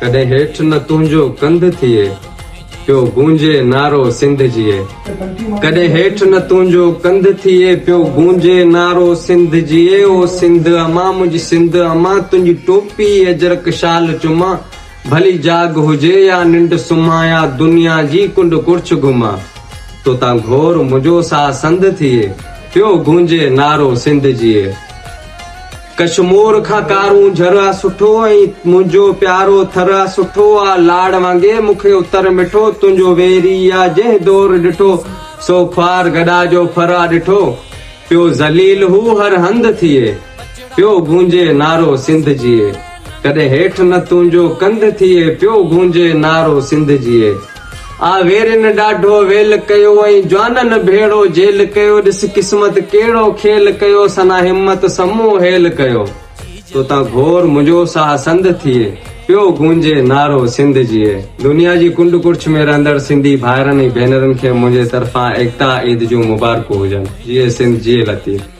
कॾहिं हेठि न तुंहिंजो कंध थिए, पियो गूंजे नारो सिंध जीए। कॾहिं हेठि न तुंहिंजो कंध थिए, पियो गूंजे नारो सिंध जीए। ओ सिंध अमां मुंहिंजी सिंध अमां, तुंहिंजी टोपी अजरक शाल चुमां। भली जाग हुजे या निंड सुम्हां, या दुनिया जी कुंड कुर्छ घुमां। तो तां घोर मुंहिंजो सा संद थिए, पियो गूंजे नारो सिंध जीए। कश्मोर खां कारूं झरा सुठो, ऐं मुंहिंजो प्यारो थरा सुठो आ। लाड़ वांगे मूंखे उतर मिठो, तुंहिंजो वेरी आ जंहिं दौर ॾिठो। सो ख्वार गॾा जो फरा ॾिठो, पियो ज़लील हू हर हंध थिए, पियो गूंजे नारो सिंध जीए। कॾहिं हेठि न तुंहिंजो कंध थिए, पियो गूंजे नारो सिंध जीए। आवेरनि ॾाढो वेल कयो, ऐं जवाननि भेड़ो जेल कयो। ॾिस क़िस्मत कहिड़ो खेल कयो, सना हिम्मत समूह हेल कयो। तो तां घोर मुंहिंजो साह संद थिए, पियो गूंजे नारो सिंध जीए। दुनिया जी कुंड कुर्छ में रहंदड़ सिंधी भाइरनि ऐं भेनरनि खे मुंहिंजे तरफ़ां एकता ईद जूं मुबारकूं हुजनि। जीए सिंध, जीए लतीफ़।